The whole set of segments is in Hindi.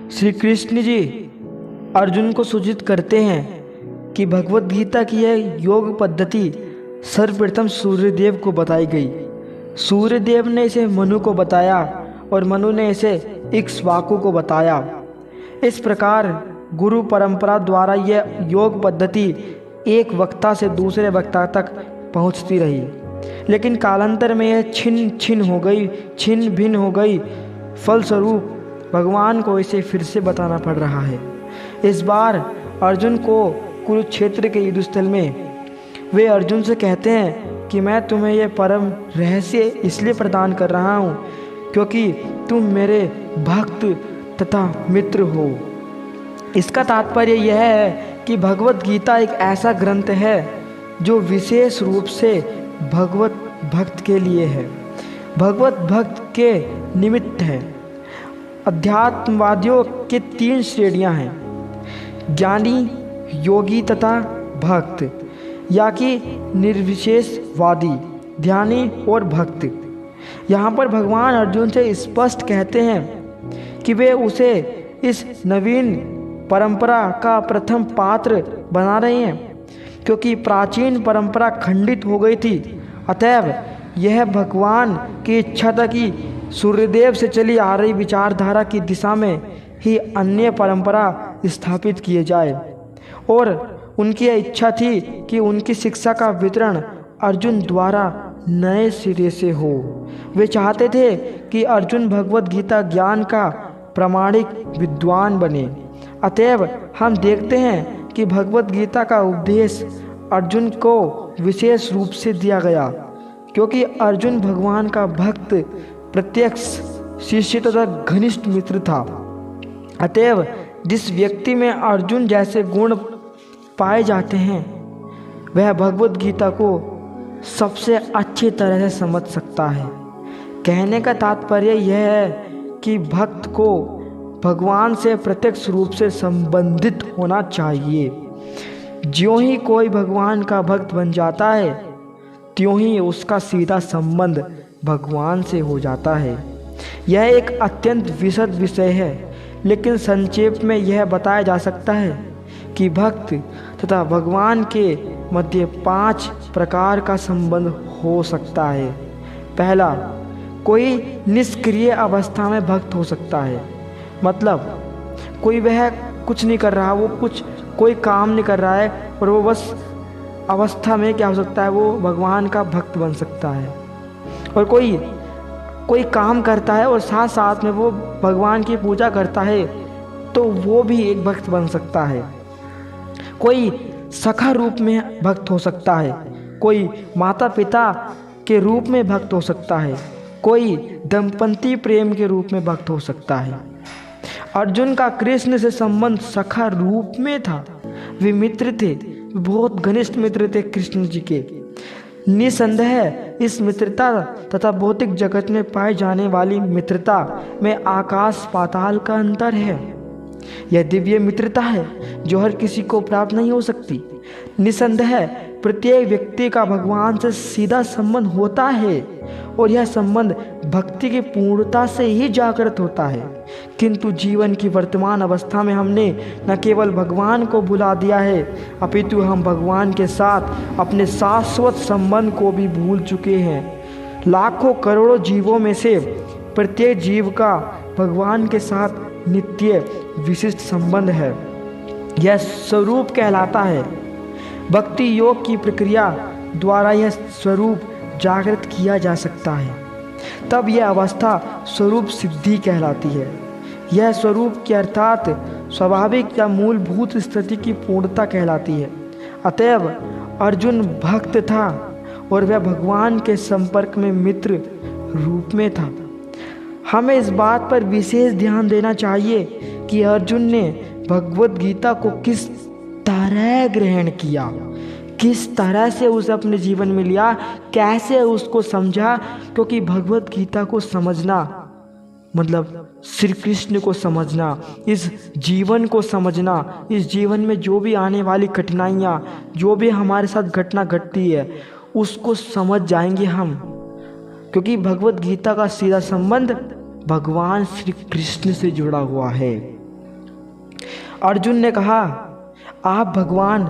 श्री कृष्ण जी अर्जुन को सूचित करते हैं कि भगवत गीता की यह योग पद्धति सर्वप्रथम सूर्यदेव को बताई गई। सूर्यदेव ने इसे मनु को बताया और मनु ने इसे इक्ष्वाकु को बताया। इस प्रकार गुरु परंपरा द्वारा यह योग पद्धति एक वक्ता से दूसरे वक्ता तक पहुंचती रही, लेकिन कालांतर में यह छिन्न भिन्न हो गई। फलस्वरूप भगवान को इसे फिर से बताना पड़ रहा है। इस बार अर्जुन को कुरुक्षेत्र के युद्धस्थल में वे अर्जुन से कहते हैं कि मैं तुम्हें यह परम रहस्य इसलिए प्रदान कर रहा हूँ क्योंकि तुम मेरे भक्त तथा मित्र हो। इसका तात्पर्य यह है कि भगवत गीता एक ऐसा ग्रंथ है जो विशेष रूप से भगवत भक्त के लिए है, भगवत भक्त के निमित्त है। अध्यात्मवादियों के 3 श्रेणियां हैं, ज्ञानी, योगी तथा भक्त, या कि निर्विशेषवादी, ध्यानी और भक्त। यहाँ पर भगवान अर्जुन से स्पष्ट कहते हैं कि वे उसे इस नवीन परंपरा का प्रथम पात्र बना रहे हैं क्योंकि प्राचीन परंपरा खंडित हो गई थी। अतएव यह भगवान की इच्छा था कि सूर्यदेव से चली आ रही विचारधारा की दिशा में ही अन्य परंपरा स्थापित किए जाए, और उनकी यह इच्छा थी कि उनकी शिक्षा का वितरण अर्जुन द्वारा नए सिरे से हो। वे चाहते थे कि अर्जुन भगवत गीता ज्ञान का प्रामाणिक विद्वान बने। अतएव हम देखते हैं कि भगवत गीता का उपदेश अर्जुन को विशेष रूप से दिया गया क्योंकि अर्जुन भगवान का भक्त, प्रत्यक्ष शिष्य तथा घनिष्ठ मित्र था। अतएव जिस व्यक्ति में अर्जुन जैसे गुण पाए जाते हैं वह भगवत गीता को सबसे अच्छी तरह से समझ सकता है। कहने का तात्पर्य यह है कि भक्त को भगवान से प्रत्यक्ष रूप से संबंधित होना चाहिए। ज्यों ही कोई भगवान का भक्त बन जाता है त्यों ही उसका सीधा संबंध भगवान से हो जाता है। यह एक अत्यंत विशद विषय है, लेकिन संक्षेप में यह बताया जा सकता है कि भक्त तथा भगवान के मध्य 5 प्रकार का संबंध हो सकता है। पहला, कोई निष्क्रिय अवस्था में भक्त हो सकता है, मतलब वह कुछ नहीं कर रहा, कोई काम नहीं कर रहा है और वो बस अवस्था में क्या हो सकता है, वो भगवान का भक्त बन सकता है। और कोई काम करता है और साथ साथ में वो भगवान की पूजा करता है तो वो भी एक भक्त बन सकता है। कोई सखा रूप में भक्त हो सकता है, कोई माता पिता के रूप में भक्त हो सकता है, कोई दंपति प्रेम के रूप में भक्त हो सकता है। अर्जुन का कृष्ण से संबंध सखा रूप में था। वे मित्र थे, बहुत घनिष्ठ मित्र थे कृष्ण जी के। निसंदेह इस मित्रता तथा भौतिक जगत में पाई जाने वाली मित्रता में आकाश पाताल का अंतर है। यह दिव्य मित्रता है जो हर किसी को प्राप्त नहीं हो सकती। निसंदेह प्रत्येक व्यक्ति का भगवान से सीधा संबंध होता है और यह संबंध भक्ति की पूर्णता से ही जागृत होता है। किंतु जीवन की वर्तमान अवस्था में हमने न केवल भगवान को भुला दिया है, अपितु हम भगवान के साथ अपने शाश्वत संबंध को भी भूल चुके हैं। लाखों करोड़ों जीवों में से प्रत्येक जीव का भगवान के साथ नित्य विशिष्ट संबंध है। यह स्वरूप कहलाता है। भक्ति योग की प्रक्रिया द्वारा यह स्वरूप जागृत किया जा सकता है, तब यह अवस्था स्वरूप सिद्धि कहलाती है। यह स्वरूप की अर्थात स्वाभाविक या मूलभूत स्थिति की पूर्णता कहलाती है। अतएव अर्जुन भक्त था और वह भगवान के संपर्क में मित्र रूप में था। हमें इस बात पर विशेष ध्यान देना चाहिए कि अर्जुन ने भगवत गीता को किस तरह ग्रहण किया, किस तरह से उसे अपने जीवन में लिया, कैसे उसको समझा, क्योंकि भगवत गीता को समझना मतलब श्री कृष्ण को समझना, इस जीवन को समझना, इस जीवन में जो भी आने वाली कठिनाइयाँ, जो भी हमारे साथ घटना घटती है उसको समझ जाएंगे हम, क्योंकि भगवत गीता का सीधा संबंध भगवान श्री कृष्ण से जुड़ा हुआ है। अर्जुन ने कहा, आप भगवान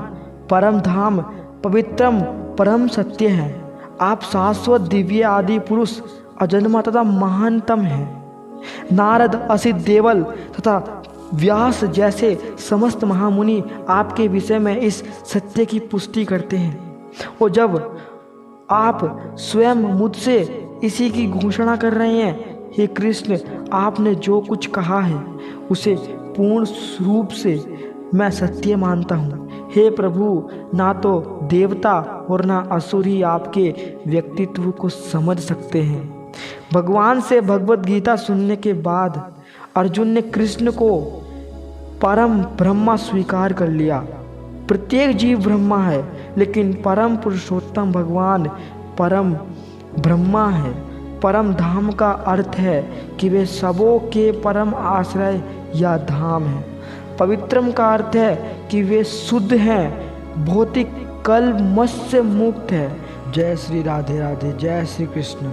परम धाम पवित्रम परम सत्य हैं। आप शाश्वत दिव्य आदि पुरुष अजन्मा तथा महानतम हैं। नारद, असित देवल तथा व्यास जैसे समस्त महामुनि आपके विषय में इस सत्य की पुष्टि करते हैं। और जब आप स्वयं मुझसे इसी की घोषणा कर रहे हैं, हे कृष्ण, आपने जो कुछ कहा है उसे पूर्ण रूप से मैं सत्य मानता हूँ। हे प्रभु, ना तो देवता और ना असुर ही आपके व्यक्तित्व को समझ सकते हैं। भगवान से भगवत गीता सुनने के बाद अर्जुन ने कृष्ण को परम ब्रह्मा स्वीकार कर लिया। प्रत्येक जीव ब्रह्मा है, लेकिन परम पुरुषोत्तम भगवान परम ब्रह्मा है। परम धाम का अर्थ है कि वे सबों के परम आश्रय या धाम है। पवित्रम का अर्थ है कि वे शुद्ध हैं, भौतिक कलमश से मुक्त है। जय श्री राधे राधे, जय श्री कृष्ण।